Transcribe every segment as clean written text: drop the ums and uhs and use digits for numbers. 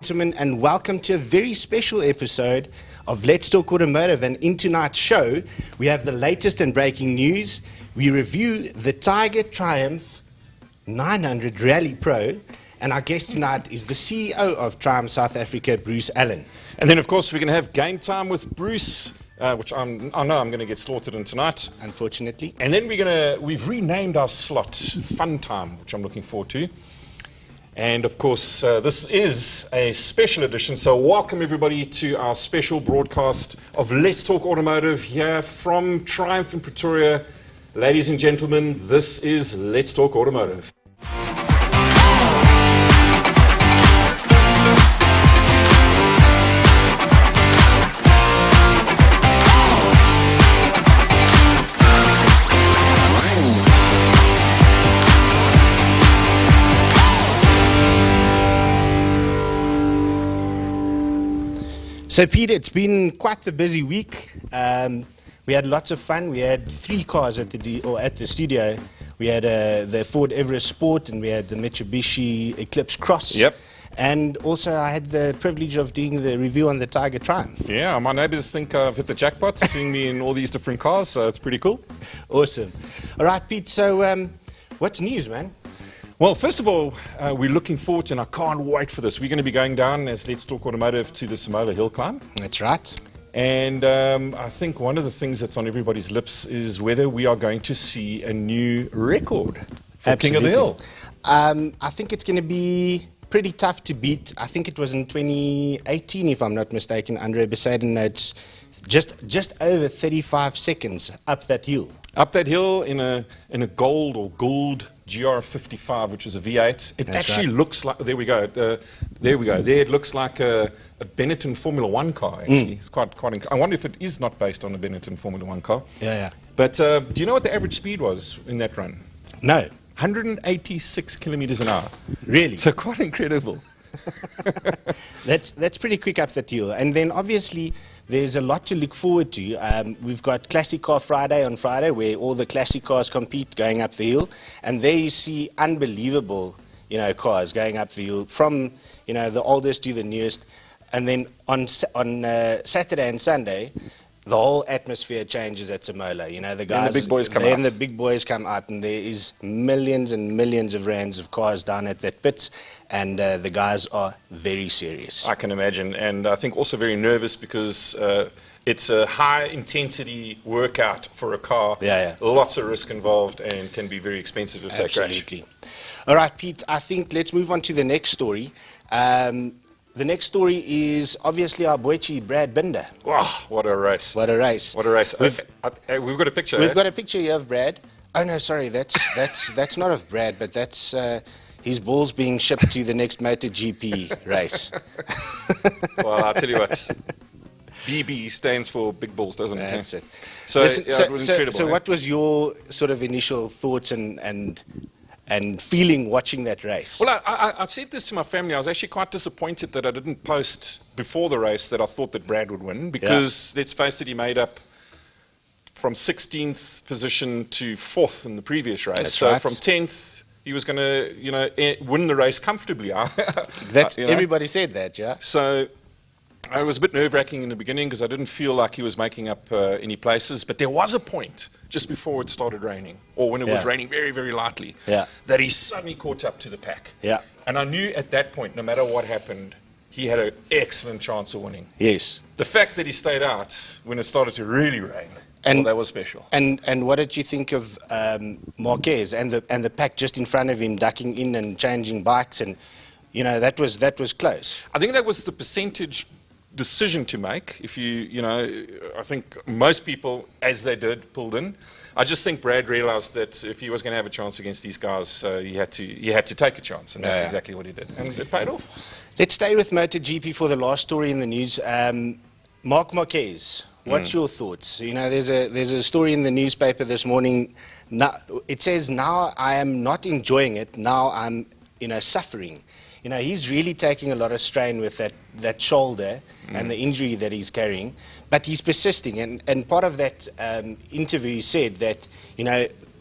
Gentlemen, and welcome to a very special episode of Let's Talk Automotive. And in tonight's show, we have the latest and breaking news. We review the Tiger Triumph 900 Rally Pro, and our guest tonight is the CEO of Triumph South Africa, Bruce Allen. And then, of course, we're going to have game time with Bruce, which I know I'm going to get slaughtered in tonight. Unfortunately. And then we've renamed our slot Fun Time, which I'm looking forward to. And of course, this is a special edition, so welcome everybody to our special broadcast of Let's Talk Automotive here from Triumph in Pretoria. Ladies and gentlemen, this is Let's Talk Automotive. So, Peter, it's been quite the busy week. We had lots of fun. We had 3 cars at the studio. We had the Ford Everest Sport, and we had the Mitsubishi Eclipse Cross. Yep. And also, I had the privilege of doing the review on the Tiger Triumph. Yeah, my neighbors think I've hit the jackpot, seeing me in all these different cars, so it's pretty cool. Awesome. All right, Pete, so what's news, man? Well, first of all, we're looking forward to, and I can't wait for this. We're going to be going down as Let's Talk Automotive to the Samola Hill Climb. That's right. And I think one of the things that's on everybody's lips is whether we are going to see a new record for King of the Hill. I think it's going to be pretty tough to beat. I think it was in 2018, if I'm not mistaken. Andre Besaiden notes just over 35 seconds up that hill. Up that hill in a gold or gold GR55, which is a V8. It That's actually right. looks like, there we go. There it looks like a Benetton Formula 1 car, actually. It's quite I wonder if it is not based on a Benetton Formula 1 car. Yeah. But do you know what the average speed was in that run? No. 186 kilometers an hour. Really? So quite incredible. That's pretty quick up that hill. And then obviously there's a lot to look forward to. We've got Classic Car Friday on Friday, where all the classic cars compete going up the hill. And there you see unbelievable, cars going up the hill from, the oldest to the newest. And then on Saturday and Sunday, the whole atmosphere changes at Samola. The guys, and the big boys come out. Then the big boys come out, and there is millions and millions of rands of cars down at that pits, and the guys are very serious. I can imagine, and I think also very nervous because it's a high-intensity workout for a car. Yeah. Lots of risk involved and can be very expensive if they crash. Absolutely. All right, Pete, I think let's move on to the next story. The next story is obviously our boychi, Brad Binder. Wow, what a race. What a race. What a race. We've got a picture. We've got a picture here of Brad. Oh, no, sorry, that's not of Brad, but that's his balls being shipped to the next MotoGP race. Well, I'll tell you what. BB stands for big balls, doesn't it? That's it. So, Listen, it was incredible. So what was your sort of initial thoughts and feeling watching that race? Well, I said this to my family. I was actually quite disappointed that I didn't post before the race that I thought that Brad would win because, let's face it, he made up from 16th position to 4th in the previous race. That's so right. from 10th, he was going to, win the race comfortably. Everybody said that, yeah. So I was a bit nerve-wracking in the beginning because I didn't feel like he was making up any places. But there was a point just before it started raining, or when it was raining very, very lightly, that he suddenly caught up to the pack. Yeah. And I knew at that point, no matter what happened, he had an excellent chance of winning. Yes. The fact that he stayed out when it started to really rain, that was special. And what did you think of Marquez and the pack just in front of him, ducking in and changing bikes, and that was close. I think that was the percentage decision to make. If I think most people, as they did, pulled in. I just think Brad realized that if he was going to have a chance against these guys, he had to take a chance, and that's exactly what he did, and it paid off. Let's stay with MotoGP for the last story in the news. Marc Marquez, what's your thoughts? There's a story in the newspaper this morning. Now, it says, now I am not enjoying it, now I'm suffering. He's really taking a lot of strain with that shoulder and the injury that he's carrying, but he's persisting. And part of that interview, he said that,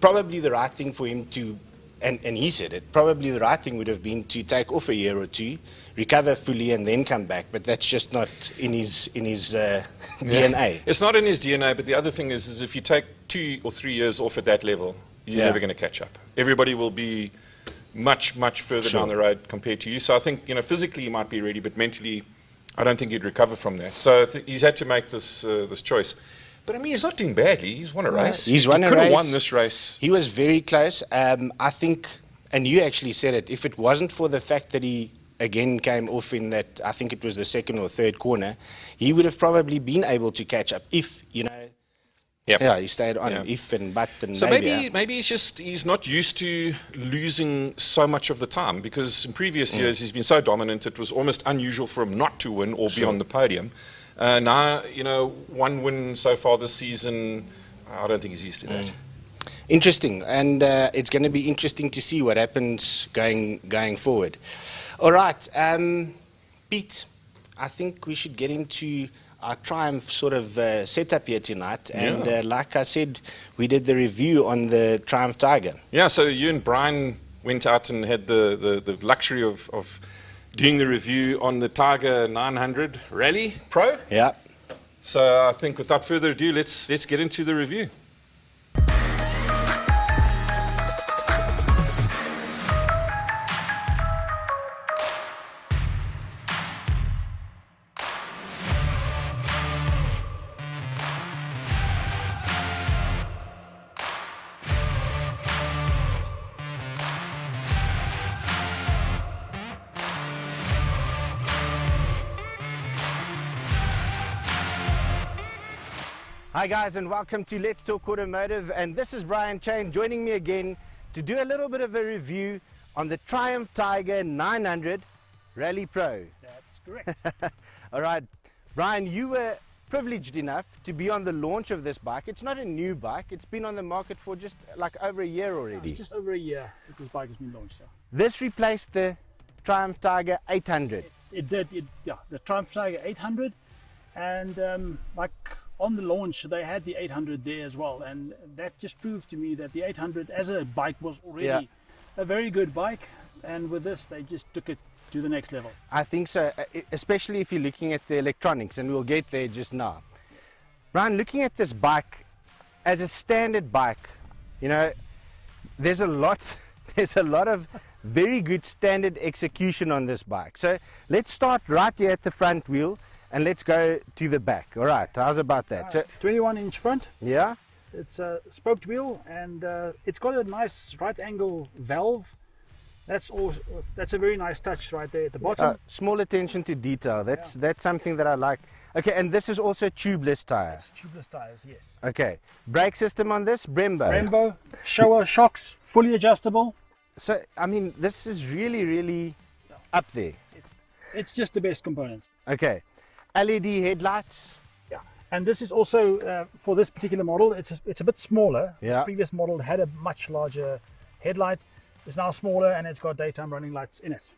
probably the right thing for him to and he said it, probably the right thing would have been to take off a year or two, recover fully, and then come back. But that's just not in his DNA. It's not in his DNA, but the other thing is if you take 2 or 3 years off at that level, you're never going to catch up. Everybody will be much, much further down the road compared to you. So I think, physically he might be ready, but mentally, I don't think he'd recover from that. So he's had to make this this choice. But I mean, he's not doing badly. He's won a race. He's won a race. He could have won this race. He was very close. I think, and you actually said it, if it wasn't for the fact that he again came off in that, I think it was the second or third corner, he would have probably been able to catch up if, yeah, he stayed on, if and but and so maybe he's not used to losing so much of the time, because in previous years he's been so dominant it was almost unusual for him not to win or be on the podium. Now, one win so far this season, I don't think he's used to that. Interesting, and it's going to be interesting to see what happens going forward. All right, Pete, I think we should get into our Triumph sort of setup here tonight, and like I said, we did the review on the Triumph Tiger. Yeah, so you and Brian went out and had the luxury of doing the review on the Tiger 900 Rally Pro. Yeah. So I think without further ado, let's get into the review. Hi guys, and welcome to Let's Talk Automotive, and this is Brian Chain joining me again to do a little bit of a review on the Triumph Tiger 900 Rally Pro. That's correct. All right, Brian, you were privileged enough to be on the launch of this bike. It's not a new bike, it's been on the market for just like over a year already. It's just over a year that this bike has been launched. So. This replaced the Triumph Tiger 800. It did, the Triumph Tiger 800, and like on the launch they had the 800 there as well, and that just proved to me that the 800 as a bike was already a very good bike, and with this they just took it to the next level. I think so, especially if you're looking at the electronics, and we'll get there just now. Brian, looking at this bike as a standard bike, there's a lot of very good standard execution on this bike. So let's start right here at the front wheel and let's go to the back. All right, how's about that? So 21-inch front. Yeah. It's a spoked wheel, and it's got a nice right angle valve. That's a very nice touch right there at the bottom. Small attention to detail. That's something that I like. Okay, and this is also tubeless tires. It's tubeless tires, yes. Okay, brake system on this, Brembo. Brembo, shower shocks, fully adjustable. So I mean, this is really up there. It's just the best components. Okay. LED headlights. Yeah, and this is also for this particular model. It's a bit smaller. Yeah. The previous model had a much larger headlight. It's now smaller, and it's got daytime running lights in it.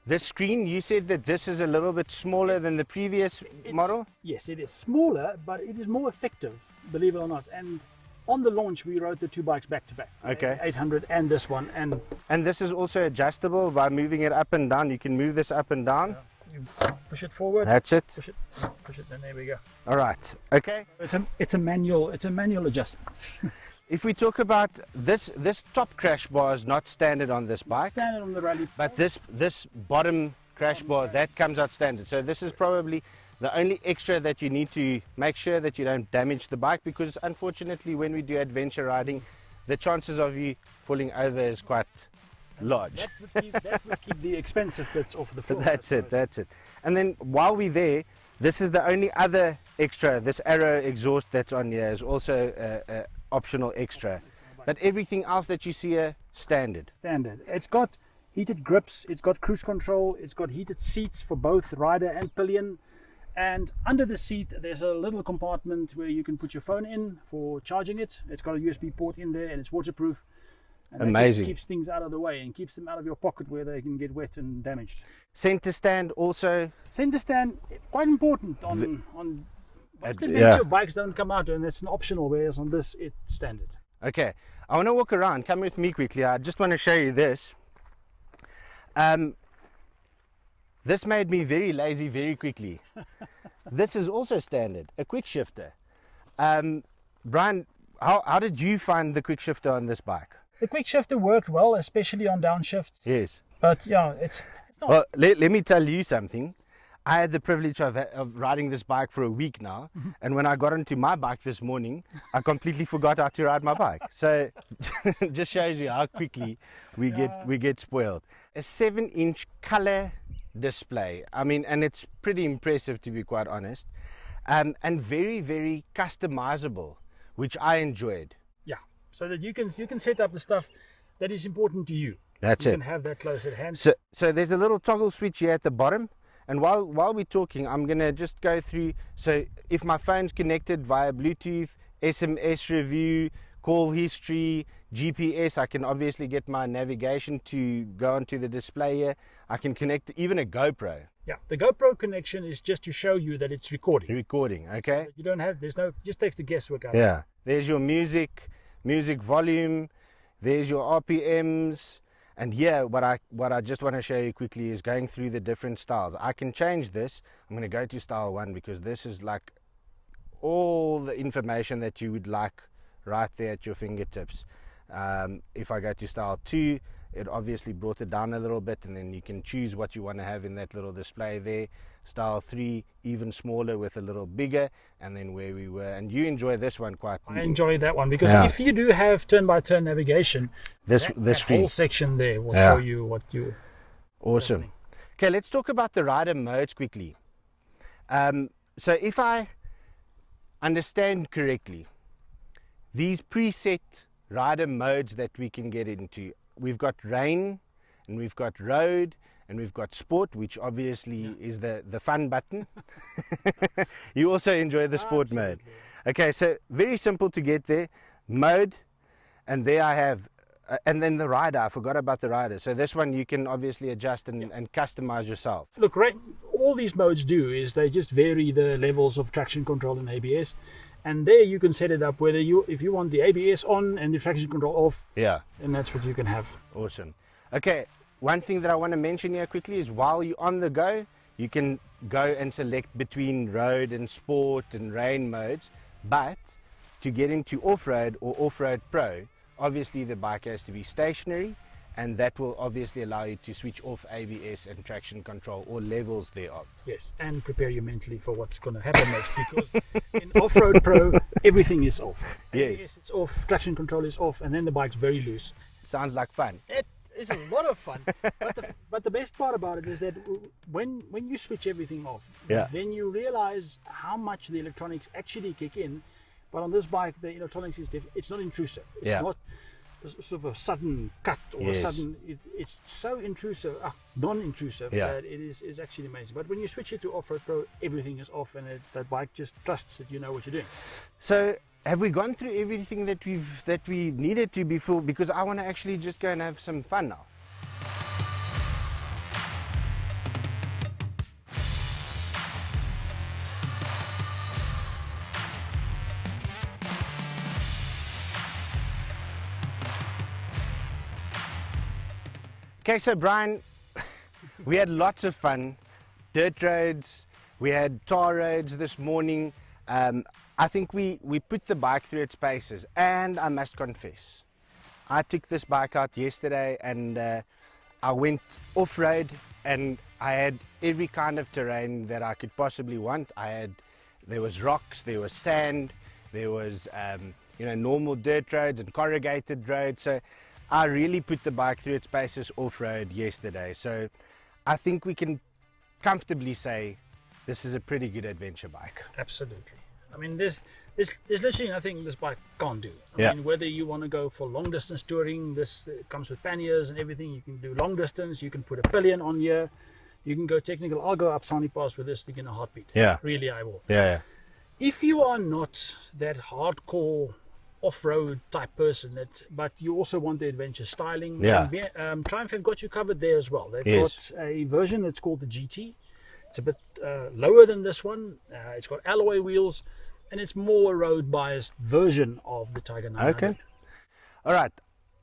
This screen, you said that this is a little bit smaller than the previous model. Yes, it is smaller, but it is more effective, believe it or not. And on the launch, we rode the two bikes back to back. Okay. 800 and this one, and this is also adjustable by moving it up and down. You can move this up and down. You push it forward. That's it. Push it, and there we go. All right. Okay. It's a manual adjustment. If we talk about this top crash bar is not standard on this bike. Standard on the Rally. But this bottom crash bar, that comes out standard. So this is probably the only extra that you need to make sure that you don't damage the bike, because unfortunately when we do adventure riding, the chances of you falling over is quite large. That would keep the expensive bits off the floor. That's it. And then while we're there, this is the only other extra. This Arrow exhaust that's on here is also a optional extra. But everything else that you see here, standard. Standard. It's got heated grips, it's got cruise control, it's got heated seats for both rider and pillion. And under the seat there's a little compartment where you can put your phone in for charging it. It's got a USB port in there, and it's waterproof. And amazing. That just keeps things out of the way and keeps them out of your pocket where they can get wet and damaged. Center stand also. Center stand, quite important on adventure bikes don't come out, and it's an optional, whereas on this it's standard. Okay, I want to walk around. Come with me quickly. I just want to show you this. This made me very lazy very quickly. This is also standard, a quick shifter. Brian, how did you find the quick shifter on this bike? The quick shifter worked well, especially on downshifts. Yes. But yeah, it's not. Well, let me tell you something. I had the privilege of riding this bike for a week now, and when I got onto my bike this morning, I completely forgot how to ride my bike. So, just shows you how quickly we get spoiled. A 7-inch color display. I mean, and it's pretty impressive, to be quite honest, and very, very customizable, which I enjoyed. Yeah, so that you can set up the stuff that is important to you. That's you it. can have that close at hand. So there's a little toggle switch here at the bottom. And while we're talking, I'm going to just go through. So if my phone's connected via Bluetooth, SMS review, call history, GPS, I can obviously get my navigation to go onto the display here. I can connect even a GoPro. Yeah, the GoPro connection is just to show you that it's recording. Recording, okay? So you don't have, just takes the guesswork out. Yeah, there's your music volume, there's your RPMs. And here, what I just want to show you quickly is going through the different styles. I can change this. I'm going to go to style 1 because this is like all the information that you would like right there at your fingertips. If I go to style 2, it obviously brought it down a little bit, and then you can choose what you want to have in that little display there. Style 3, even smaller with a little bigger, and then where we were. And you enjoy this one quite. I enjoy that one because if you do have turn-by-turn navigation, this whole section there will show you what you. Awesome. Okay, let's talk about the rider modes quickly. So if I understand correctly, these preset rider modes that we can get into, we've got rain, and we've got road, and we've got sport, which obviously is the fun button. You also enjoy the sport mode. Okay, so very simple to get there. Mode, and there I have, and then the rider. I forgot about the rider. So this one you can obviously adjust and customize yourself. Look, all these modes do is they just vary the levels of traction control and ABS. And there you can set it up whether if you want the ABS on and the traction control off. Yeah. And that's what you can have. Awesome. Okay, one thing that I want to mention here quickly is while you're on the go, you can go and select between road and sport and rain modes. But to get into off-road or off-road pro, obviously the bike has to be stationary, and that will obviously allow you to switch off ABS and traction control or levels thereof. Yes, and prepare you mentally for what's going to happen next, because in off-road pro, everything is off. Yes. ABS is off, traction control is off, and then the bike's very loose. Sounds like fun. It is a lot of fun. But the best part about it is that when you switch everything off, then you realize how much the electronics actually kick in. But on this bike, the electronics is it's not intrusive. It's not sort of a sudden cut or a sudden. It's so intrusive, non-intrusive that it is actually amazing. But when you switch it to off-road pro, everything is off, and the bike just trusts that you know what you're doing. So have we gone through everything that we needed to before? Because I want to actually just go and have some fun now. Okay, so Brian, we had lots of fun. Dirt roads, we had tar roads this morning. I think we put the bike through its paces, and I must confess, I took this bike out yesterday and I went off-road, and I had every kind of terrain that I could possibly want. There was rocks, there was sand, there was normal dirt roads and corrugated roads. So I really put the bike through its paces off-road yesterday. So I think we can comfortably say this is a pretty good adventure bike. Absolutely. I mean, there's literally nothing this bike can't do. I mean, whether you want to go for long distance touring, it comes with panniers and everything. You can do long distance. You can put a pillion on here. You can go technical. I'll go up Sunny Pass with this thing in a heartbeat. Yeah. Really, I will. Yeah. If you are not that hardcore off-road type person, but you also want the adventure styling, Triumph have got you covered there as well. They've got a version that's called the GT. It's a bit lower than this one. It's got alloy wheels, and it's more a road biased version of the Tiger 900. Okay. All right,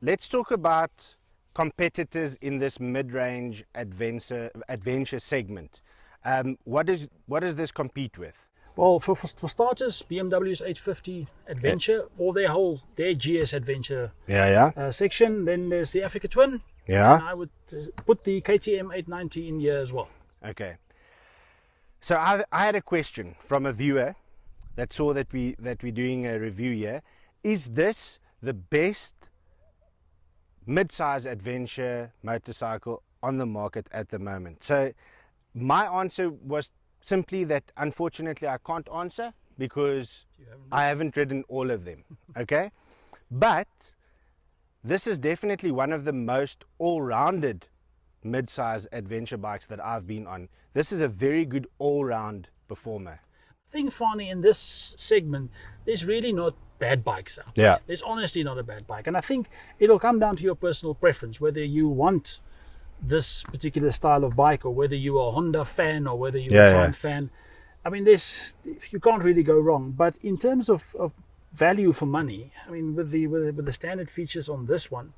let's talk about competitors in this mid-range adventure segment. What does this compete with? Well, for starters, BMW's 850 Adventure, or their GS Adventure section. Then there's the Africa Twin. Yeah. And I would put the KTM 890 in here as well. Okay. So I had a question from a viewer that saw that we're doing a review here. Is this the best mid-size adventure motorcycle on the market at the moment? So my answer was simply that unfortunately I can't answer because I haven't ridden all of them. Okay, but this is definitely one of the most all-rounded mid-size adventure bikes that I've been on. This is a very good all-round performer. I think, Fanie, in this segment, there's really not bad bikes out. Yeah. There's honestly not a bad bike. And I think it'll come down to your personal preference, whether you want this particular style of bike or whether you're a Honda fan or whether you're a Triumph fan. I mean, you can't really go wrong. But in terms of value for money, I mean, with the standard features on this one,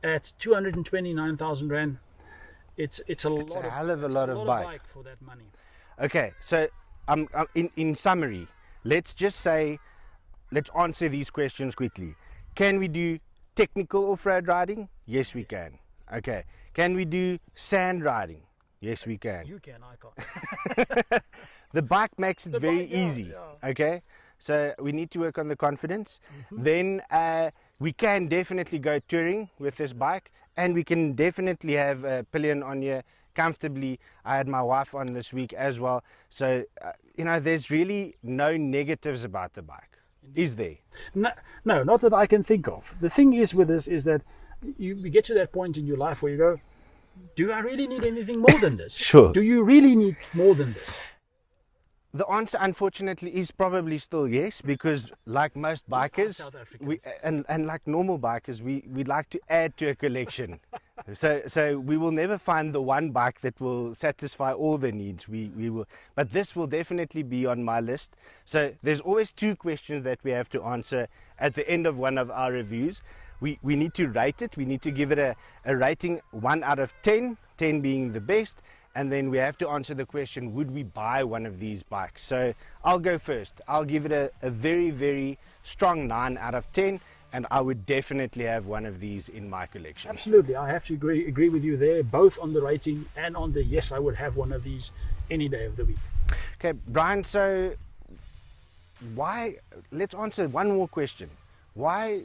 at 229,000 Rand, it's a hell of a lot of bike for that money. Okay, so in summary, let's answer these questions quickly. Can we do technical off-road riding? Yes, we can. Okay. Can we do sand riding? Yes, we can. You can, I can't. The bike makes it very easy. Yeah. Okay. So we need to work on the confidence. Then we can definitely go touring with this bike, and we can definitely have a pillion on here comfortably. I had my wife on this week as well. So, there's really no negatives about the bike. Is there? No, not that I can think of. The thing is with this is that you get to that point in your life where you go, do I really need anything more than this? Sure. Do you really need more than this? The answer, unfortunately, is probably still yes, because like most bikers, and like normal bikers, we like to add to a collection. So we will never find the one bike that will satisfy all the needs. We will, but this will definitely be on my list. So there's always two questions that we have to answer at the end of one of our reviews. We need to rate it. We need to give it a rating 1 out of 10, 10 being the best. And then we have to answer the question, would we buy one of these bikes? So I'll go first. I'll give it a very, very strong 9 out of 10. And I would definitely have one of these in my collection. Absolutely. I have to agree with you there, both on the rating and on the yes, I would have one of these any day of the week. Okay, Brian, so let's answer one more question. Why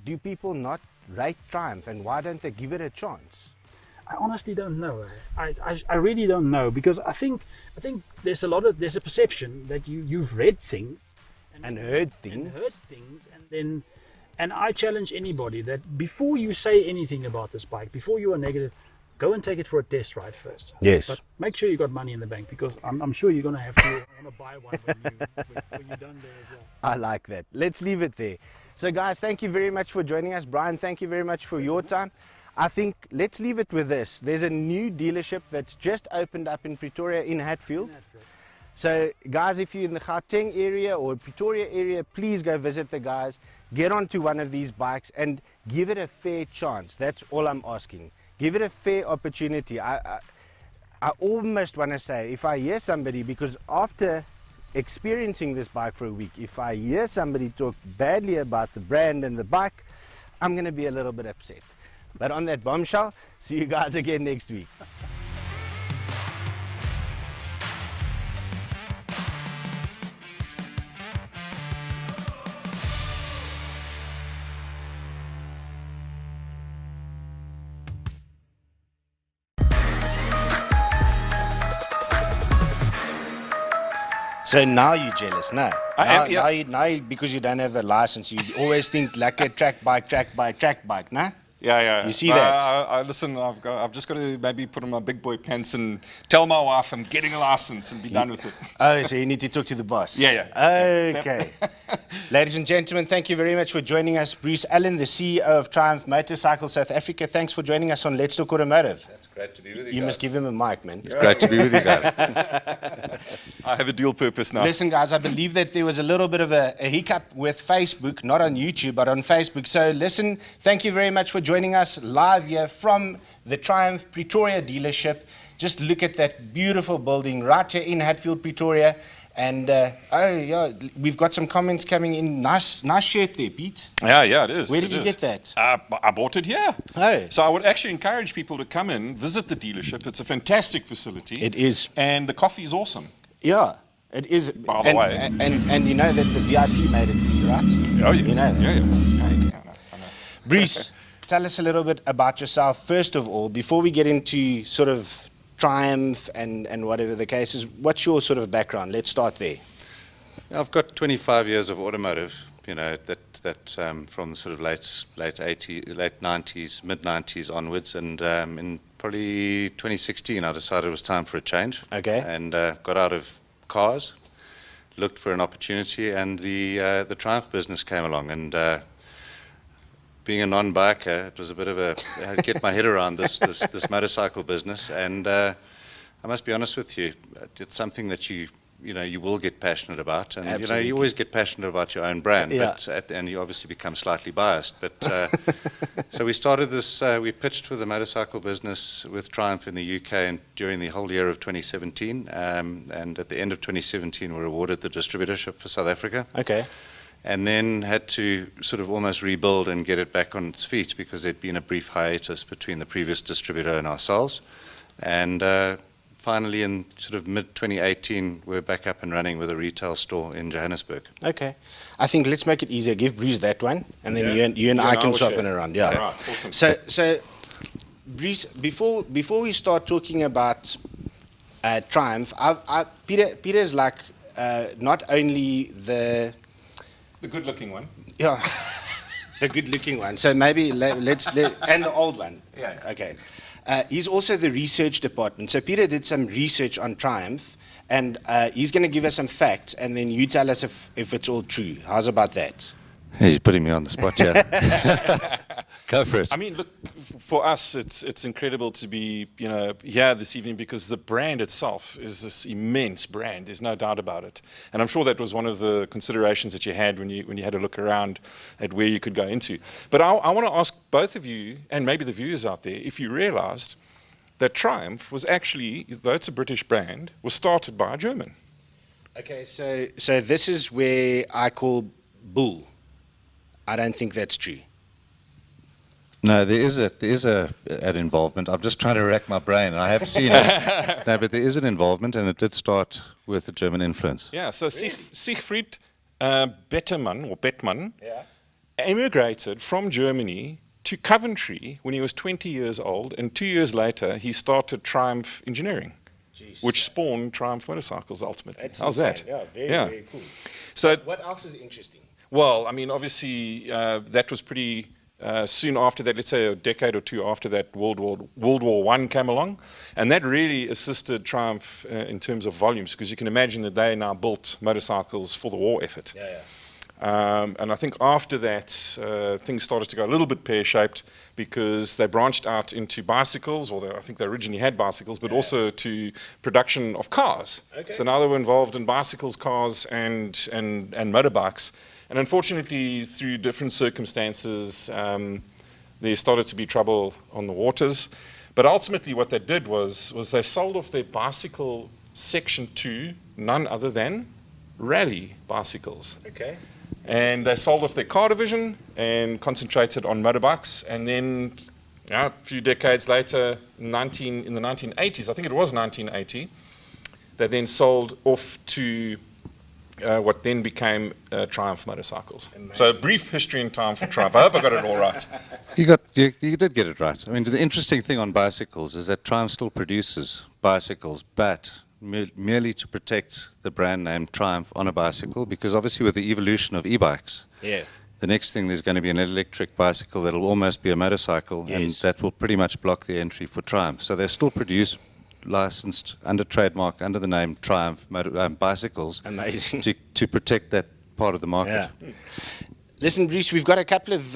do people not rate Triumph, and why don't they give it a chance? I honestly don't know. I really don't know, because I think there's a perception that you've read things and heard things, and I challenge anybody that before you say anything about this bike, before you are negative, go and take it for a test ride first. Yes. But make sure you got money in the bank, because I'm sure you're going to have to buy one when you're done there as well. I like that. Let's leave it there. So guys, thank you very much for joining us. Brian, thank you very much for your time. I think let's leave it with this. There's a new dealership that's just opened up in Pretoria, in Hatfield. So guys, if you're in the Gauteng area or Pretoria area, please go visit the guys. Get onto one of these bikes and give it a fair chance. That's all I'm asking. Give it a fair opportunity. I almost want to say, if I hear somebody, because after experiencing this bike for a week, if I hear somebody talk badly about the brand and the bike, I'm going to be a little bit upset. But on that bombshell, see you guys again next week. So now you're jealous, no? Now, because you don't have a license, you always think like a track bike, no? Yeah. You see that? Listen, I've just got to maybe put on my big boy pants and tell my wife I'm getting a license and be done with it. Oh, so you need to talk to the boss. Yeah. Okay. Ladies and gentlemen, thank you very much for joining us. Bruce Allen, the CEO of Triumph Motorcycles South Africa. Thanks for joining us on Let's Talk Automotive. It's great to be with you. You guys. must give him a mic, man. It's great to be with you guys. I have a dual purpose now. Listen, guys, I believe that there was a little bit of a hiccup with Facebook, not on YouTube, but on Facebook. So listen, thank you very much for joining us live here from the Triumph Pretoria dealership. Just look at that beautiful building right here in Hatfield, Pretoria. And, we've got some comments coming in. Nice shirt there, Pete. Yeah, it is. Where did you get that? I bought it here. Oh. So I would actually encourage people to come in, visit the dealership. It's a fantastic facility. It is. And the coffee is awesome. Yeah, it is. By the way. And you know that the VIP made it for you, right? Oh, yes. You know that? Yeah. Okay. I know. Bruce, tell us a little bit about yourself, first of all, before we get into sort of Triumph and whatever the case is. What's your sort of background? Let's start there. I've got 25 years of automotive, that from sort of late 90s, mid 90s onwards, and in probably 2016 I decided it was time for a change. Okay. And got out of cars, looked for an opportunity, and the Triumph business came along, and being a non-biker, it was a bit of I had to get my head around this motorcycle business, and I must be honest with you, it's something that you will get passionate about, and Absolutely. you always get passionate about your own brand, Yeah. and you obviously become slightly biased. But so we started this. We pitched for the motorcycle business with Triumph in the UK, and during the whole year of 2017, and at the end of 2017, we were awarded the distributorship for South Africa. Okay. And then had to sort of almost rebuild and get it back on its feet because there'd been a brief hiatus between the previous distributor and ourselves. And finally, in sort of mid-2018, we're back up and running with a retail store in Johannesburg. Okay. I think let's make it easier. Give Bruce that one, and then Yeah. you and I can will swap share. it around. Yeah. All right, awesome. So, Bruce, before we start talking about Triumph, Peter's like not only the good-looking one. Yeah, the good-looking one. So maybe and the old one. Yeah. Okay. He's also the research department. So Peter did some research on Triumph, and he's going to give us some facts, and then you tell us if it's all true. How's about that? Hey, you're putting me on the spot here. Go for it. I mean, look, for us, it's incredible to be, here this evening because the brand itself is this immense brand. There's no doubt about it. And I'm sure that was one of the considerations that you had when you had a look around at where you could go into. But I want to ask both of you, and maybe the viewers out there, if you realized that Triumph was actually, though it's a British brand, was started by a German. Okay, so this is where I call bull. I don't think that's true. No, there is an involvement. I'm just trying to rack my brain, and I have seen it. No, but there is an involvement, and it did start with a German influence. Yeah, so Siegfried Bettmann emigrated from Germany to Coventry when he was 20 years old, and 2 years later he started Triumph Engineering, which spawned Triumph Motorcycles ultimately. That's How's insane. that? Yeah, very cool. So, What else is interesting? well, I mean, obviously that was pretty soon after that. Let's say a decade or two after that, World War I came along, and that really assisted Triumph in terms of volumes, because you can imagine that they now built motorcycles for the war effort. Yeah. And I think after that, things started to go a little bit pear-shaped because they branched out into bicycles, or I think they originally had bicycles, but also to production of cars. Okay. So now they were involved in bicycles, cars, and motorbikes. And unfortunately, through different circumstances, there started to be trouble on the waters. But ultimately, what they did was they sold off their bicycle section to none other than Rally bicycles. Okay. And they sold off their car division and concentrated on motorbikes. And then a few decades later, in the 1980s, I think it was 1980, they then sold off to what then became Triumph Motorcycles. Amazing. So a brief history in time for Triumph. I hope I got it all right. You did get it right. I mean, the interesting thing on bicycles is that Triumph still produces bicycles, but merely to protect the brand name Triumph on a bicycle, because obviously with the evolution of e-bikes, Yeah. The next thing, there's going to be an electric bicycle that'll almost be a motorcycle, and Yes. that will pretty much block the entry for Triumph. So they still produce licensed under trademark, under the name Triumph bicycles Amazing. to protect that part of the market. Yeah. Listen, Bruce, we've got a couple of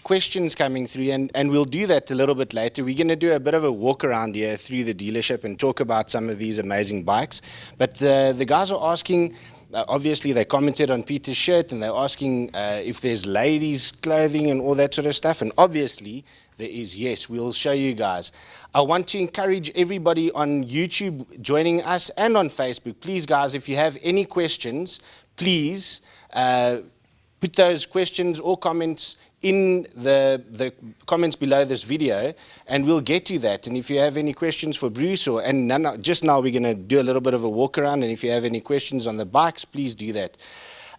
questions coming through, and we'll do that a little bit later. We're going to do a bit of a walk around here through the dealership and talk about some of these amazing bikes. But the guys are asking, obviously they commented on Peter's shirt, and they're asking if there's ladies' clothing and all that sort of stuff. And obviously there is, yes, we'll show you guys. I want to encourage everybody on YouTube joining us and on Facebook. Please, guys, if you have any questions, please put those questions or comments in the comments below this video, and we'll get to that. And if you have any questions for Bruce, just now we're going to do a little bit of a walk around, and if you have any questions on the bikes, please do that.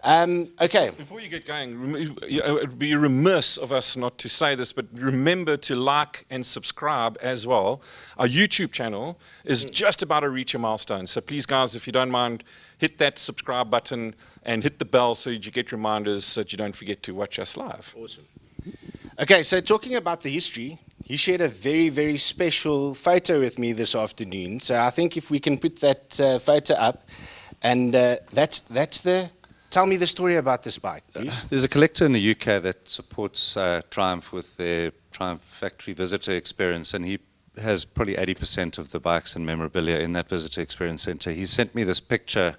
Okay. Before you get going, it would be remiss of us not to say this, but remember to like and subscribe as well. Our YouTube channel is just about to reach a milestone. So please, guys, if you don't mind, hit that subscribe button and hit the bell so that you get reminders so that you don't forget to watch us live. Awesome. Okay, so talking about the history, you shared a very, very special photo with me this afternoon. So I think if we can put that photo up, and that's the... Tell me the story about this bike, please. There's a collector in the UK that supports Triumph with their Triumph factory visitor experience, and he has probably 80% of the bikes and memorabilia in that visitor experience centre. He sent me this picture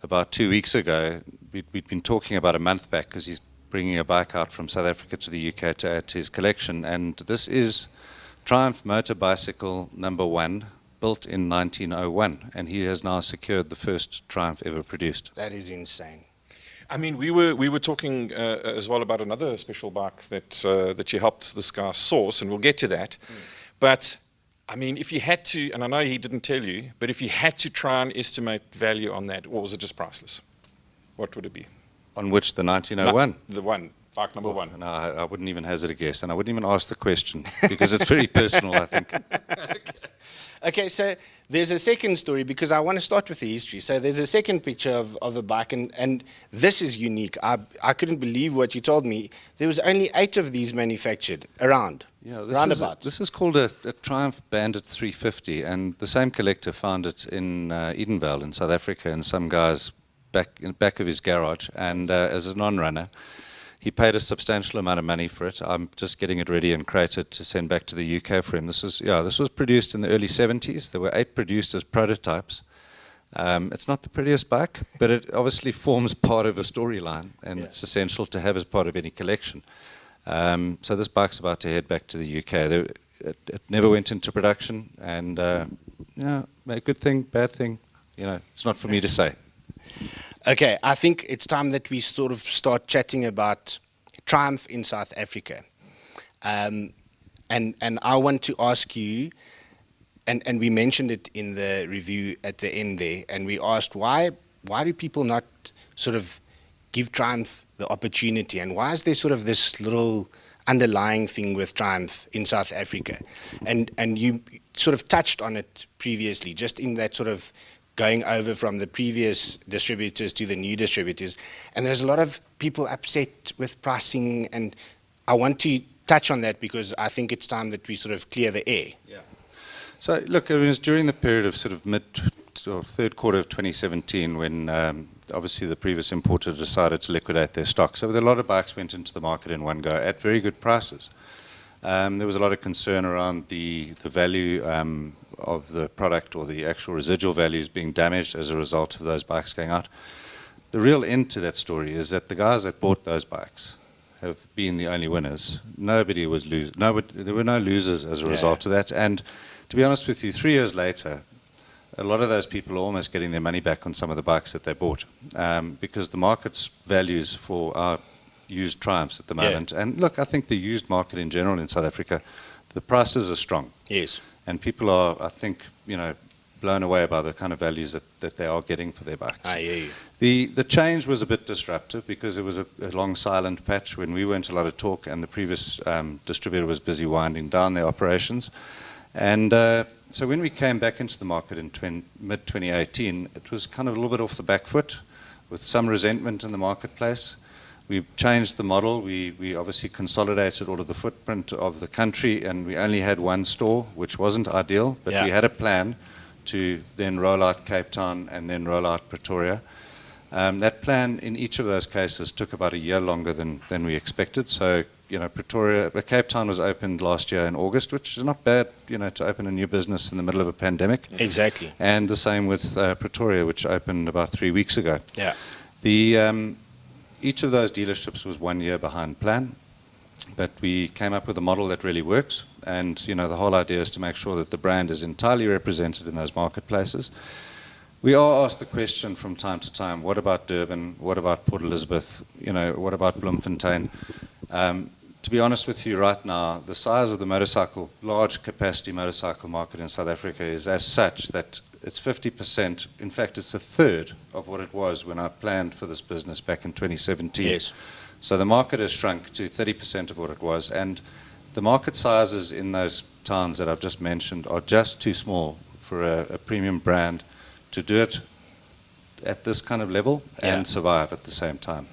about 2 weeks ago. We'd been talking about a month back because he's bringing a bike out from South Africa to the UK to add to his collection, and this is Triumph motor bicycle number 1, built in 1901, and he has now secured the first Triumph ever produced. That is insane. I mean, we were talking as well about another special bike that you helped this guy source, and we'll get to that. But I mean, if you had to, and I know he didn't tell you, but if you had to try and estimate value on that, or was it just priceless? What would it be? On which, the 1901? The one, bike number 1. No, I wouldn't even hazard a guess, and I wouldn't even ask the question because it's very personal, I think. Okay, so there's a second story, because I want to start with the history. So there's a second picture of a bike, and this is unique. I couldn't believe what you told me. There was only 8 of these manufactured around. Yeah, this is called a Triumph Bandit 350, and the same collector found it in Edenvale in South Africa, and some guys in the back of his garage, and as a non-runner. He paid a substantial amount of money for it. I'm just getting it ready and crated to send back to the UK for him. This was produced in the early 70s. There were 8 produced as prototypes. It's not the prettiest bike, but it obviously forms part of a storyline, and it's essential to have as part of any collection. So this bike's about to head back to the UK. It never went into production, and a good thing, bad thing, it's not for me to say. Okay, I think it's time that we sort of start chatting about Triumph in South Africa. And I want to ask you, and we mentioned it in the review at the end there, and we asked why do people not sort of give Triumph the opportunity, and why is there sort of this little underlying thing with Triumph in South Africa? And you sort of touched on it previously, just in that sort of going over from the previous distributors to the new distributors. And there's a lot of people upset with pricing, and I want to touch on that because I think it's time that we sort of clear the air. Yeah. So look, it was during the period of sort of third quarter of 2017 when obviously the previous importer decided to liquidate their stock. So a lot of bikes went into the market in one go at very good prices. There was a lot of concern around the value of the product, or the actual residual values being damaged as a result of those bikes going out. The real end to that story is that the guys that bought those bikes have been the only winners. Nobody was there were no losers as a result of that. And to be honest with you, 3 years later, a lot of those people are almost getting their money back on some of the bikes that they bought, because the market's values for our used Triumphs at the moment, and look, I think the used market in general in South Africa, the prices are strong. Yes. And people are, I think, blown away by the kind of values that they are getting for their bikes. I hear you. The change was a bit disruptive because it was a long silent patch when we weren't allowed to talk, and the previous distributor was busy winding down their operations. And so when we came back into the market in mid-2018, it was kind of a little bit off the back foot, with some resentment in the marketplace. We changed the model. We obviously consolidated all of the footprint of the country, and we only had one store, which wasn't ideal, but Yeah. we had a plan to then roll out Cape Town and then roll out Pretoria. That plan in each of those cases took about a year longer than we expected. So, Cape Town was opened last year in August, which is not bad, to open a new business in the middle of a pandemic. Exactly. And the same with Pretoria, which opened about 3 weeks ago. Yeah. Each of those dealerships was 1 year behind plan, but we came up with a model that really works. And, the whole idea is to make sure that the brand is entirely represented in those marketplaces. We are asked the question from time to time, what about Durban? What about Port Elizabeth? What about Bloemfontein? To be honest with you, right now, the size of the large capacity motorcycle market in South Africa is as such that it's 50%. In fact, it's a third of what it was when I planned for this business back in 2017. Yes. So the market has shrunk to 30% of what it was. And the market sizes in those towns that I've just mentioned are just too small for a premium brand to do it at this kind of level and survive at the same time.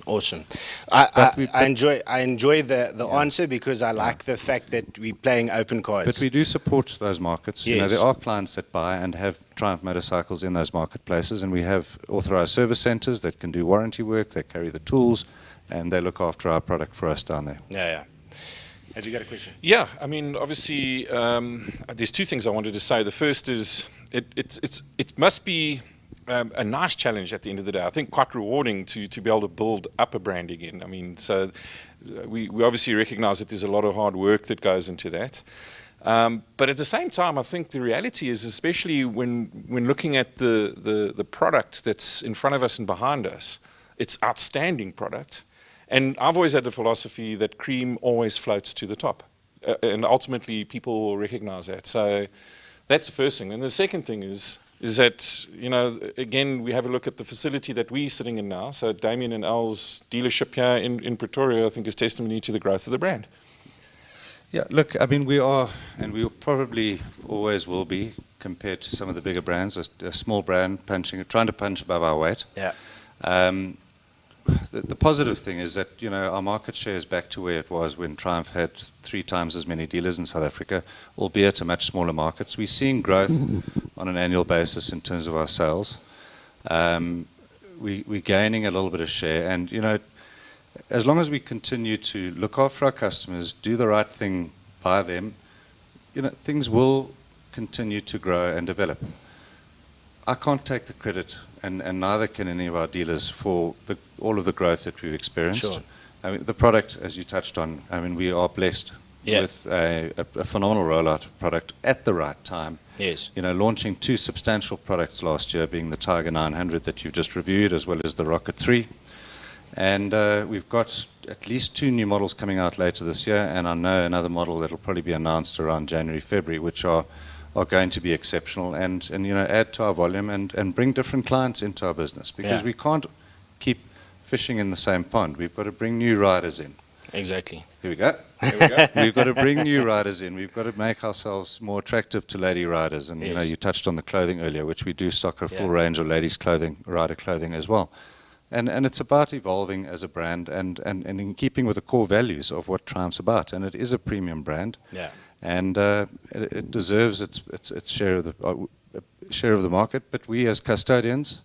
Awesome. I enjoy the answer, because I like the fact that we're playing open cards. But we do support those markets. Yes. There are clients that buy and have Triumph motorcycles in those marketplaces, and we have authorized service centers that can do warranty work, they carry the tools, and they look after our product for us down there. Yeah. Have you got a question? Yeah, I mean, obviously, there's two things I wanted to say. The first is it must be a nice challenge at the end of the day. I think quite rewarding to be able to build up a brand again. I mean, so we obviously recognize that there's a lot of hard work that goes into that. But at the same time, I think the reality is, especially when looking at the product that's in front of us and behind us, it's outstanding product. And I've always had the philosophy that cream always floats to the top. And ultimately, people will recognize that. So that's the first thing. And the second thing is that, again, we have a look at the facility that we're sitting in now. So Damien and Al's dealership here in Pretoria, I think, is testimony to the growth of the brand. Yeah, look, I mean, we are, and we probably always will be, compared to some of the bigger brands, a small brand trying to punch above our weight. Yeah. The positive thing is that, our market share is back to where it was when Triumph had 3 times as many dealers in South Africa, albeit a much smaller market. So we're seeing growth on an annual basis in terms of our sales. We're gaining a little bit of share, and, as long as we continue to look after our customers, do the right thing by them, things will continue to grow and develop. I can't take the credit, and neither can any of our dealers, for all of the growth that we've experienced. Sure. I mean, the product, as you touched on, I mean, we are blessed with a phenomenal rollout of product at the right time. Yes. Launching 2 substantial products last year, being the Tiger 900 that you've just reviewed, as well as the Rocket 3. And we've got at least 2 new models coming out later this year, and I know another model that will probably be announced around January, February, which are going to be exceptional and add to our volume and bring different clients into our business, because we can't keep fishing in the same pond. We've got to bring new riders in. Exactly. Here we go. We've got to bring new riders in. We've got to make ourselves more attractive to lady riders. And you touched on the clothing earlier, which we do stock a full range of ladies' clothing, rider clothing as well. And it's about evolving as a brand and in keeping with the core values of what Triumph's about. And it is a premium brand. Yeah. And it deserves its share of the market. But we as custodians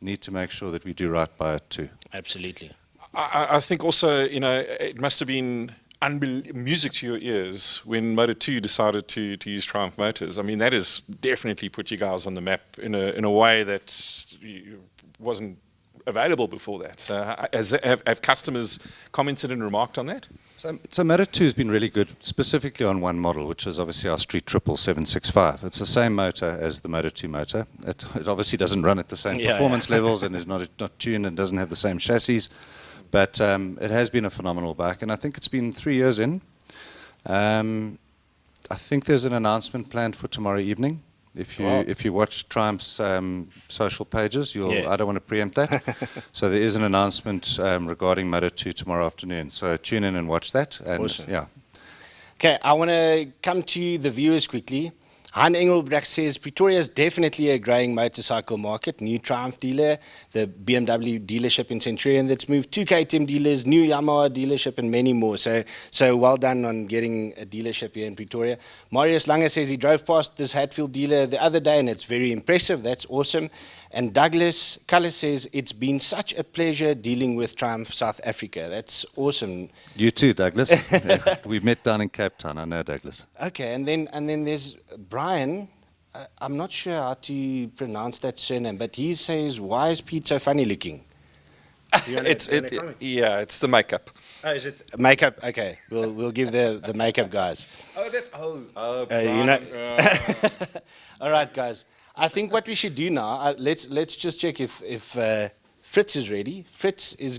need to make sure that we do right by it too. Absolutely. I think also, it must have been music to your ears when Moto2 decided to use Triumph Motors. I mean, that has definitely put you guys on the map in a way that wasn't available before that. So have customers commented and remarked on that? So Moto2 has been really good, specifically on one model, which is obviously our Street Triple 765. It's the same motor as the Moto2 motor. It obviously doesn't run at the same performance levels and is not tuned and doesn't have the same chassis. But it has been a phenomenal bike, and I think it's been 3 years in. I think there's an announcement planned for tomorrow evening. If you watch Triumph's social pages, I don't want to preempt that. So there is an announcement regarding Moto2 tomorrow afternoon. So tune in and watch that. And awesome. Yeah. Okay, I want to come to the viewers quickly. Han Engelbrecht says Pretoria is definitely a growing motorcycle market. New Triumph dealer, the BMW dealership in Centurion that's moved, 2 KTM dealers, new Yamaha dealership, and many more. So well done on getting a dealership here in Pretoria. Marius Lange says he drove past this Hatfield dealer the other day and it's very impressive. That's awesome. And Douglas Cullis says it's been such a pleasure dealing with Triumph South Africa. That's awesome. You too, Douglas. We met down in Cape Town. I know Douglas. Okay, and then there's Brian. I'm not sure how to pronounce that surname, but he says, "Why is Pete so funny looking?" It's the makeup. Oh, is it makeup? Okay, we'll give the makeup guys. All right, guys. I think what we should do now, let's just check if Fritz is ready.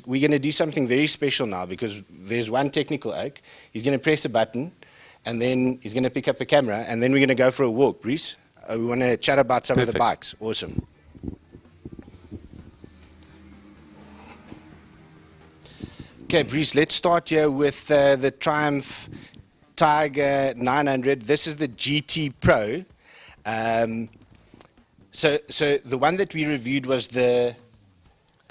We're going to do something very special now because there's one technical oak. He's going to press a button, and then he's going to pick up a camera, and then we're going to go for a walk. Bruce, we want to chat about some of the bikes. Awesome. Okay, Bruce, let's start here with the Triumph Tiger 900. This is the GT Pro. So the one that we reviewed was the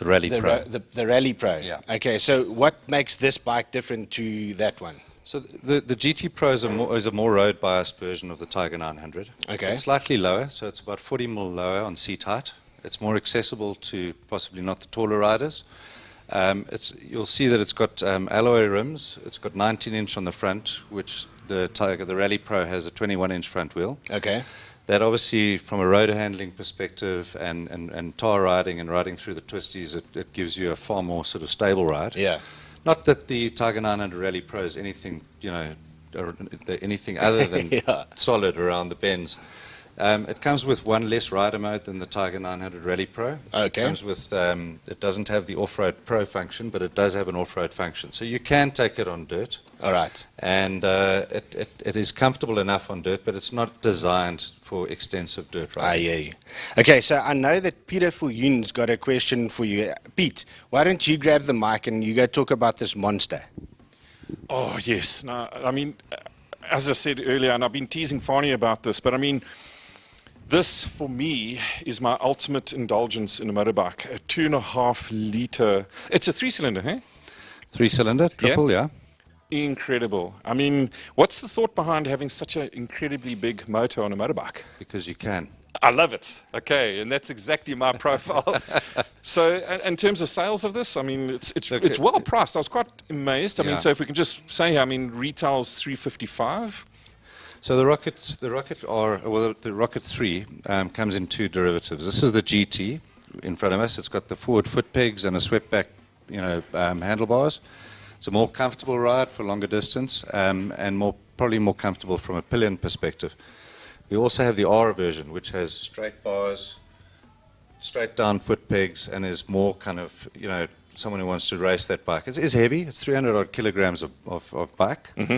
Rally Pro. The Rally Pro. Yeah. Okay, so what makes this bike different to that one? So the GT Pro is a more road-biased version of the Tiger 900. Okay. It's slightly lower, so it's about 40 mm lower on seat height. It's more accessible to possibly not the taller riders. You'll see that it's got alloy rims. It's got 19-inch on the front, which the Rally Pro has a 21-inch front wheel. Okay. That obviously, from a road handling perspective and tar riding and riding through the twisties, it gives you a far more sort of stable ride. Yeah. Not that the Tiger 900 Rally Pro is anything, anything other than solid around the bends. It comes with one less rider mode than the Tiger 900 Rally Pro. Okay. It comes with, it doesn't have the off-road Pro function, but it does have an off-road function. So you can take it on dirt. All right. And it is comfortable enough on dirt, but it's not designed for extensive dirt riding. I hear you. Okay, so I know that Peter Fuljoen's got a question for you. Pete, why don't you grab the mic and you go talk about this monster? Oh, yes. No, I mean, as I said earlier, and I've been teasing Fanie about this, but I mean, this, for me, is my ultimate indulgence in a motorbike. A 2.5 litre. It's a 3-cylinder, eh? 3-cylinder, triple, yeah. Incredible. I mean, what's the thought behind having such an incredibly big motor on a motorbike? Because you can. I love it. Okay, and that's exactly my profile. So, in terms of sales of this, I mean, it's well priced. I was quite amazed. I mean, so if we can just say, I mean, retails $355. So the Rocket 3 comes in 2 derivatives. This is the GT in front of us. It's got the forward foot pegs and a swept back, handlebars. It's a more comfortable ride for longer distance and probably more comfortable from a pillion perspective. We also have the R version, which has straight bars, straight down foot pegs, and is more kind of, someone who wants to race that bike. It's heavy. It's 300 odd kilograms of bike. Mm-hmm.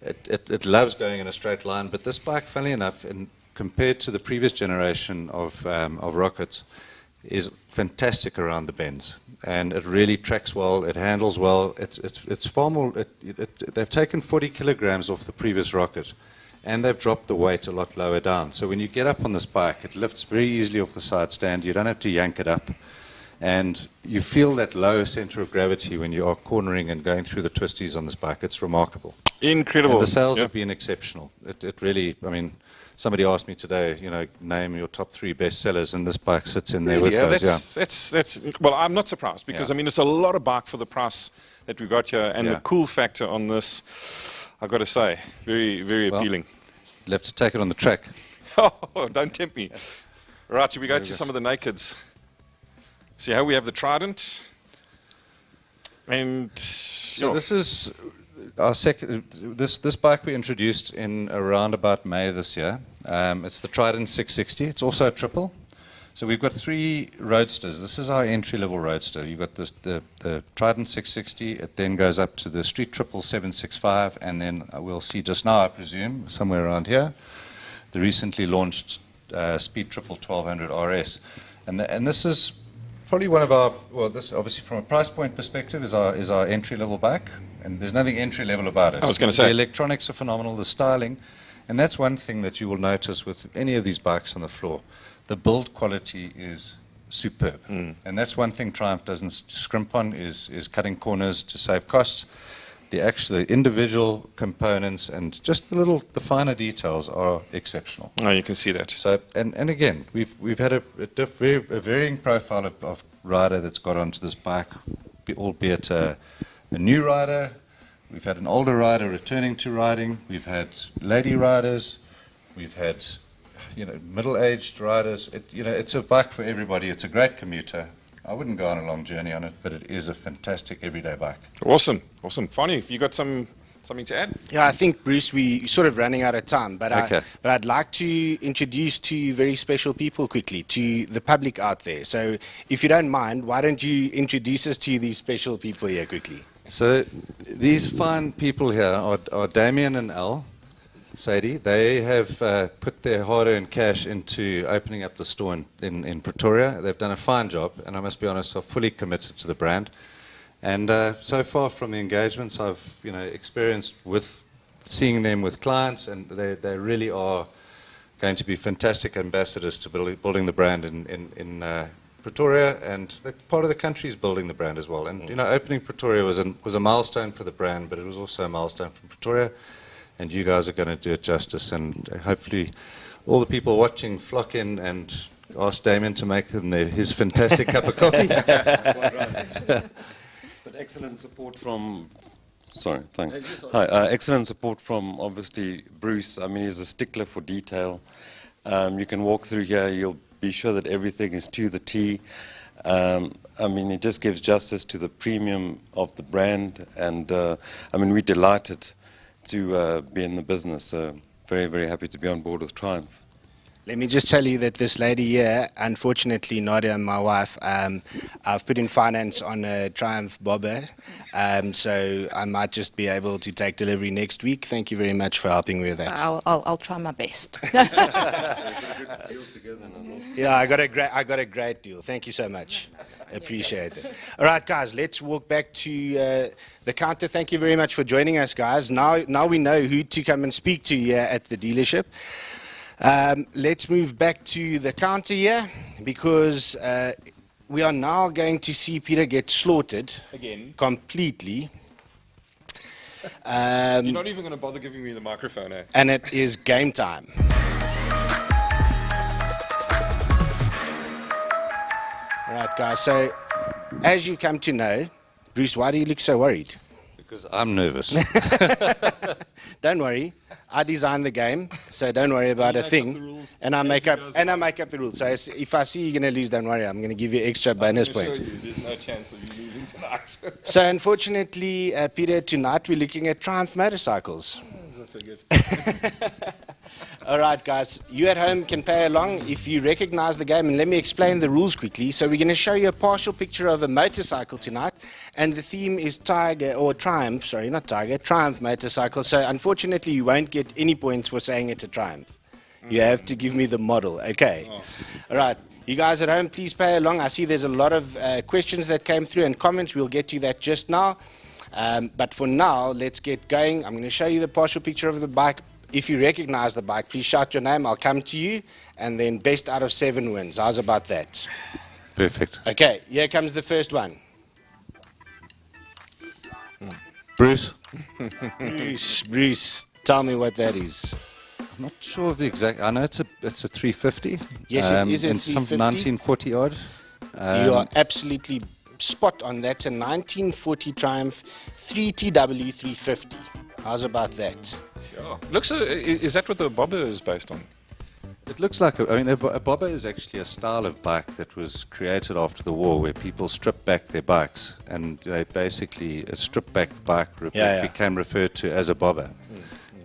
It loves going in a straight line, but this bike, funnily enough, compared to the previous generation of Rockets, is fantastic around the bends, and it really tracks well. It handles well. It's far more. They've taken 40 kilograms off the previous Rocket, and they've dropped the weight a lot lower down. So when you get up on this bike, it lifts very easily off the side stand. You don't have to yank it up. And you feel that low center of gravity when you are cornering and going through the twisties on this bike. It's remarkable. Incredible. And the sales have been exceptional. It really, I mean, somebody asked me today, name your top 3 best sellers, and this bike sits in there with those. That's well, I'm not surprised because, I mean, it's a lot of bike for the price that we got here. And the cool factor on this, I've got to say, very, very appealing. You'll have to take it on the track. Oh, don't tempt me. Right, should we go to some of the nakeds? See how we have the Trident, and so this is our second. This bike we introduced in around about May this year. It's the Trident 660. It's also a triple. So we've got 3 roadsters. This is our entry-level roadster. You've got the Trident 660. It then goes up to the Street Triple 765, and then we'll see just now, I presume, somewhere around here, the recently launched Speed Triple 1200 RS, and this is probably one of our, this obviously from a price point perspective is our entry-level bike, and there's nothing entry-level about it. I was going to say. The electronics are phenomenal, the styling, And that's one thing that you will notice with any of these bikes on the floor. The build quality is superb. And that's one thing Triumph doesn't scrimp on, is cutting corners to save costs. The individual components and just the finer details are exceptional. Oh, you can see that. So, and again, we've had a varying profile of rider that's got onto this bike, albeit a new rider. We've had an older rider returning to riding. We've had lady riders. We've had, middle-aged riders. It's a bike for everybody. It's a great commuter. I wouldn't go on a long journey on it, but it is a fantastic everyday bike. Awesome. Fanie, have you got something to add? Yeah, I think, Bruce, we're sort of running out of time, but Okay. I'd like to introduce two very special people quickly to the public out there. So if you don't mind, why don't you introduce us to these special people here quickly? So these fine people here are Damien and Al Sadie. They have put their hard-earned cash into opening up the store in Pretoria. They've done a fine job, and I must be honest, are fully committed to the brand. And so far from the engagements I've experienced with seeing them with clients, and they really are going to be fantastic ambassadors to building the brand in Pretoria, and the part of the country is building the brand as well. And opening Pretoria was a milestone for the brand, but it was also a milestone for Pretoria. And you guys are going to do it justice, and hopefully all the people watching flock in and ask Damien to make them his fantastic cup of coffee. But excellent support from... Sorry, thanks. Hi, excellent support from, obviously, Bruce. I mean, he's a stickler for detail. You can walk through here, you'll be sure that everything is to the T. I mean, it just gives justice to the premium of the brand, and I mean, we're delighted to be in the business. Very, very happy to be on board with Triumph. Let me just tell you that this lady here, unfortunately, Nadia, my wife, I've put in finance on a Triumph bobber, so I might just be able to take delivery next week. Thank you very much for helping me with that. I'll try my best. Yeah, I got a great deal. Thank you so much. Appreciate it. All right, guys, let's walk back to the counter. Thank you very much for joining us, guys. Now we know who to come and speak to here at the dealership. Let's move back to the counter here, because we are now going to see Peter get slaughtered Again. completely. You're not even going to bother giving me the microphone, eh? And it is game time. All right, guys, so as you've come to know, Bruce, why do you look so worried? Because I'm nervous. Don't worry, I designed the game, so don't worry about a thing. And I make up the rules. So if I see you're going to lose, don't worry, I'm going to give you extra bonus points. There's no chance of you losing tonight. So unfortunately, Peter, tonight we're looking at Triumph motorcycles. All right, guys, you at home can play along if you recognize the game, and let me explain the rules quickly. So we're going to show you a partial picture of a motorcycle tonight, and the theme is Triumph motorcycle. So unfortunately, you won't get any points for saying it's a Triumph. You have to give me the model, okay? All right, you guys at home, please play along. I see there's a lot of questions that came through and comments. We'll get to that just now. But for now, let's get going. I'm going to show you the partial picture of the bike. If you recognize the bike, please shout your name. I'll come to you, and then best out of 7 wins. How's about that? Perfect. Okay, here comes the first one. Bruce? Bruce, tell me what that is. I'm not sure of the exact... I know it's a 350. Yes, it is a in 350. some 1940 odd. You are absolutely spot on. That's a 1940 Triumph 3TW 350. How's about that? Yeah. Looks, is that what the bobber is based on? It looks like, a bobber is actually a style of bike that was created after the war, where people stripped back their bikes, and they basically, a stripped back bike became referred to as a bobber.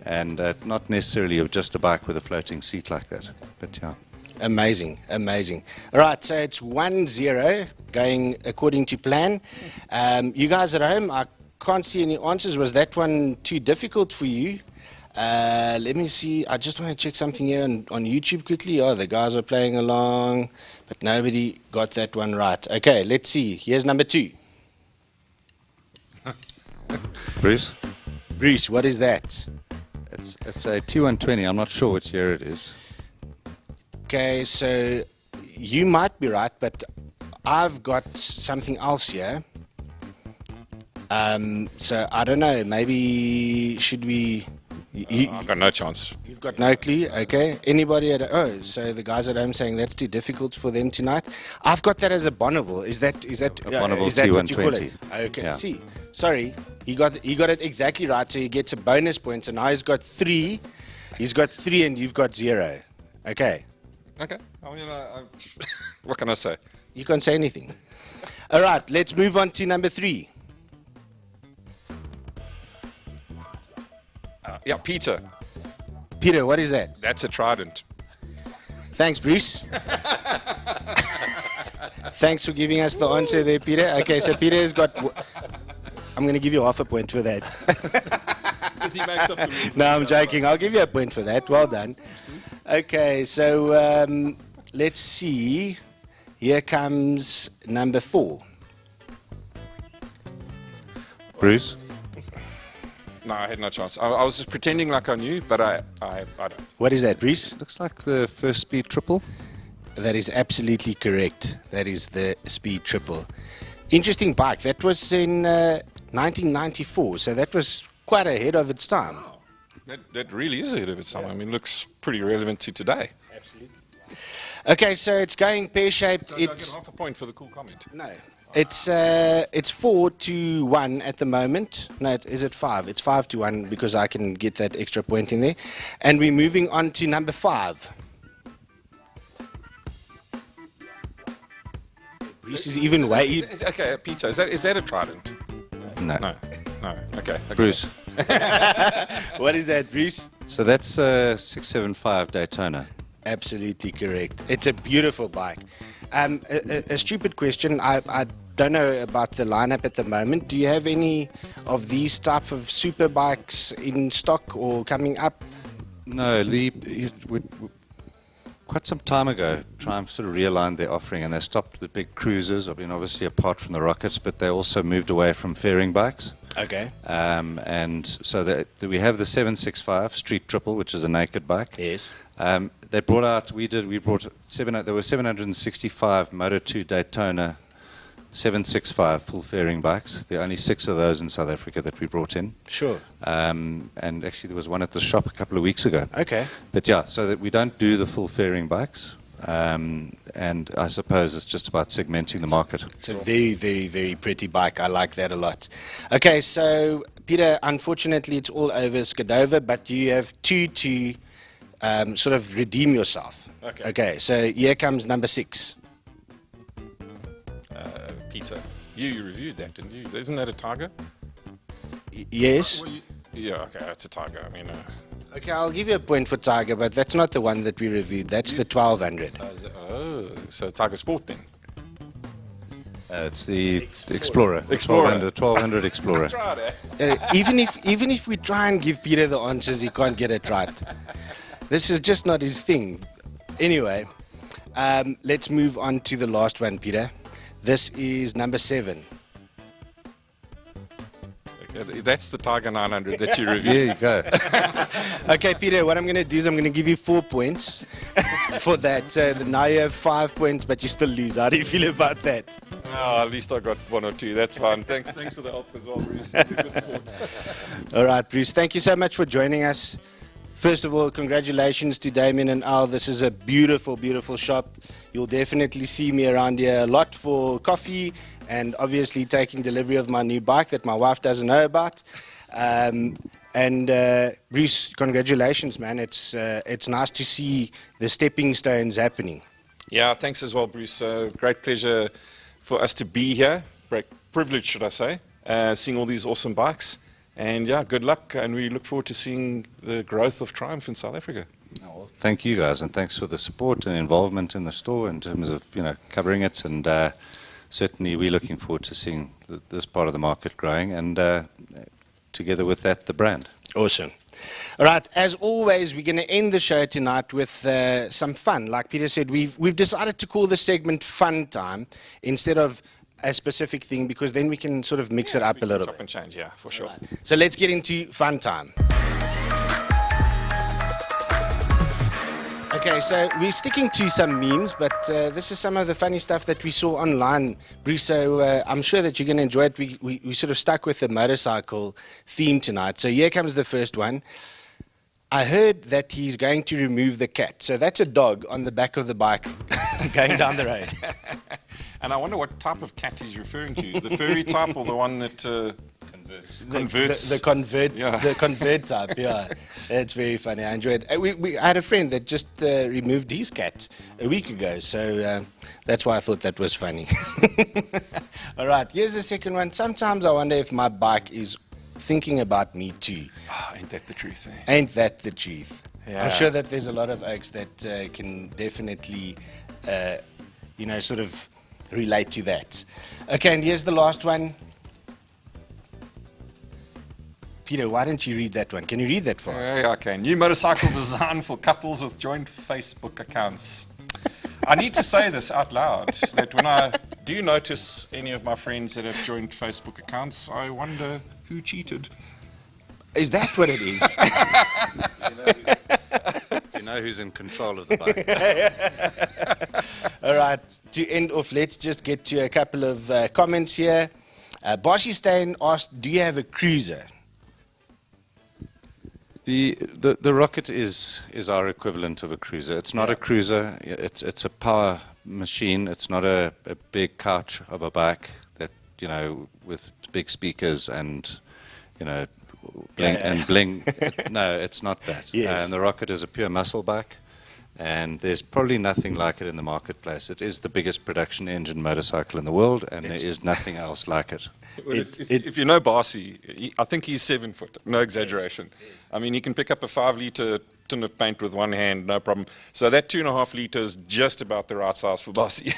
And not necessarily just a bike with a floating seat like that, but yeah. Amazing, amazing. All right, so it's 1-0 going according to plan. You guys at home, I can't see any answers. Was that one too difficult for you? Let me see. I just want to check something here on YouTube quickly. Oh, the guys are playing along, but nobody got that one right. Okay, let's see. Here's number 2. Bruce? Bruce, what is that? It's a T120. I'm not sure which year it is. Okay, so you might be right, but I've got something else here. So I don't know, maybe should we... I've got no chance. You've got no clue, okay. Anybody at... Oh, so the guys at home saying that's too difficult for them tonight. I've got that as a Bonneville. Is that Bonneville is that what you call T120. it? Okay, Yeah. see. Sorry, he got it exactly right, so he gets a bonus point. So now he's got 3. He's got 3 and you've got 0. Okay. Okay. I mean, what can I say? You can't say anything. All right, let's move on to number 3. Yeah, Peter. Peter, what is that? That's a Trident. Thanks, Bruce. Thanks for giving us the answer there, Peter. Okay, so Peter has got... I'm going to give you half a point for that. Because he makes up the rules. No, I'm joking. I'll give you a point for that. Well done. Okay, so let's see. Here comes number 4. Bruce? No, I had no chance. I was just pretending like I knew, but I don't. What is that, Bruce? Looks like the first speed triple. That is absolutely correct. That is the Speed Triple. Interesting bike. That was in 1994, so that was quite ahead of its time. That really is ahead of its time. I mean, looks pretty relevant to today. Absolutely. Okay, so it's going pear-shaped. So do I get It's half a point for the cool comment? no. It's 4-1 at the moment. No, is it 5? It's 5-1 because I can get that extra point in there. And we're moving on to number 5. Bruce is even way. Okay, Peter, is that a Trident? No. No. Okay. Bruce. What is that, Bruce? So that's a 675 Daytona. Absolutely correct. It's a beautiful bike. A stupid question. I don't know about the lineup at the moment. Do you have any of these type of super bikes in stock or coming up? No, quite some time ago, Triumph sort of realigned their offering and they stopped the big cruisers. I mean, obviously apart from the Rockets, but they also moved away from fairing bikes. Okay. And so we have the 765 Street Triple, which is a naked bike. Yes. They brought out, there were 765 Moto2 Daytona 765 full fairing bikes. There are only 6 of those in South Africa that we brought in. Sure. And actually there was one at the shop a couple of weeks ago. Okay. But yeah, so that we don't do the full fairing bikes. And I suppose it's just about segmenting the market. It's a very, very, very pretty bike. I like that a lot. Okay, so Peter, unfortunately it's all over Skadova, but you have 2 to sort of redeem yourself. Okay, so here comes number 6. Peter, you reviewed that, didn't you? Isn't that a Tiger? Yes. Yeah, okay, that's a Tiger. I mean, Okay, I'll give you a point for Tiger, but that's not the one that we reviewed. That's the 1200. So Tiger Sport then. It's the Explorer. 1200 Explorer. Even if we try and give Peter the answers, he can't get it right. This is just not his thing. Anyway, let's move on to the last one, Peter. This is number 7. Okay, that's the Tiger 900 that you There reviewed. you go. Okay, Peter, what I'm going to do is I'm going to give you 4 points for that. So now you have 5 points, but you still lose. How do you feel about that? Oh, at least I got 1 or 2. That's fine. Thanks for the help as well, Bruce. Good sport. All right, Bruce, thank you so much for joining us. First of all, congratulations to Damien and Al. This is a beautiful, beautiful shop. You'll definitely see me around here a lot for coffee and obviously taking delivery of my new bike that my wife doesn't know about. Bruce, congratulations, man. It's nice to see the stepping stones happening. Yeah, thanks as well, Bruce. Great pleasure for us to be here. Great privilege, should I say, seeing all these awesome bikes. And yeah, good luck, and we look forward to seeing the growth of Triumph in South Africa. Thank you guys, and thanks for the support and involvement in the store in terms of covering it. And certainly we're looking forward to seeing this part of the market growing, and together with that, the brand. Awesome. All right, as always, we're going to end the show tonight with some fun. Like Peter said, we've decided to call this segment Fun Time instead of a specific thing, because then we can sort of mix it up a little Chop bit. and change, yeah, for sure. So let's get into Fun Time. Okay, so we're sticking to some memes, but this is some of the funny stuff that we saw online, Bruce. So I'm sure that you're going to enjoy it. We sort of stuck with the motorcycle theme tonight. So here comes the first one. I heard that he's going to remove the cat. So that's a dog on the back of the bike going down the road. And I wonder what type of cat he's referring to. The furry type or the one that converts? The convert type, yeah. It's very funny. I enjoyed it. I had a friend that just removed his cat a week ago. So that's why I thought that was funny. All right, here's the second one. Sometimes I wonder if my bike is thinking about me too. Oh, ain't that the truth, eh? Ain't that the truth? Yeah. I'm sure that there's a lot of oaks that can definitely, sort of relate to that. Okay, and here's the last one. Peter, why don't you read that one? Can you read that for us? Yeah, okay. New motorcycle design for couples with joint Facebook accounts. I need to say this out loud, that when I do notice any of my friends that have joint Facebook accounts, I wonder who cheated. Is that what it is? You know who's in control of the bike. All right, to end off, let's just get to a couple of comments here. Boshi Stain asked, do you have a cruiser? The Rocket is our equivalent of a cruiser. It's not a cruiser. It's a power machine. It's not a big couch of a bike that, with big speakers and, bling and bling. No, it's not that. Yes. And the Rocket is a pure muscle bike, and there's probably nothing like it in the marketplace. It is the biggest production engine motorcycle in the world, and there is nothing else like it. Well, if you know Barcy, I think he's 7 foot, no exaggeration. I mean, he can pick up a 5-litre tin of paint with one hand, no problem. So that 2.5 litres is just about the right size for Barcy.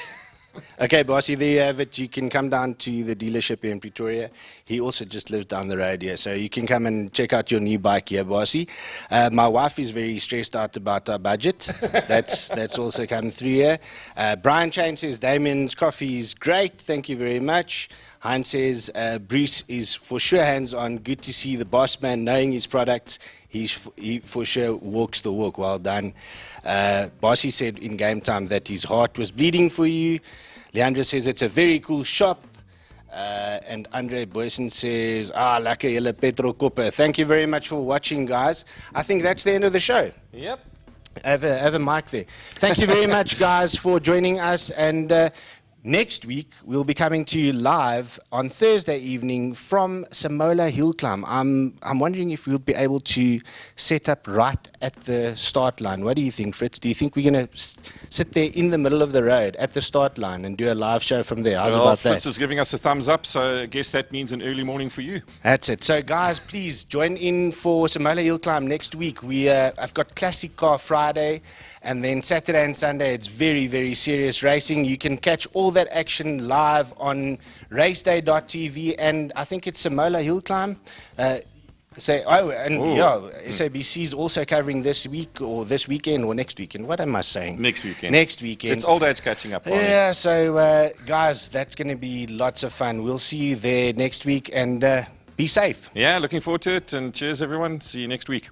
Okay, Bossy, there you have it. You can come down to the dealership here in Pretoria. He also just lives down the road here, so you can come and check out your new bike here, Bossy. My wife is very stressed out about our budget. That's also come through here. Brian Chain says, Damien's coffee is great. Thank you very much. Heinz says, Bruce is for sure hands-on. Good to see the boss man knowing his products. He for sure walks the walk. Well done. Bossy said in game time that his heart was bleeding for you. Leandra says it's a very cool shop. And Andre Boyson says, lekker julle Petro Koppe. Thank you very much for watching, guys. I think that's the end of the show. Yep. Have a mic there. Thank you very much, guys, for joining us. And next week, we'll be coming to you live on Thursday evening from Samola Hill Climb. I'm wondering if we'll be able to set up right at the start line. What do you think, Fritz? Do you think we're going to sit there in the middle of the road at the start line and do a live show from there? How's about that? Fritz is giving us a thumbs up, so I guess that means an early morning for you. That's it. So, guys, please join in for Samola Hill Climb next week. I've got Classic Car Friday, and then Saturday and Sunday, it's very, very serious racing. You can catch all that action live on raceday.tv, and I think it's Samola Hill Climb. SABC is also covering this week or this weekend or next weekend. What am I saying? Next weekend. Next weekend. It's old age catching up. Yeah, so guys, that's going to be lots of fun. We'll see you there next week, and be safe. Yeah, looking forward to it, and cheers everyone. See you next week.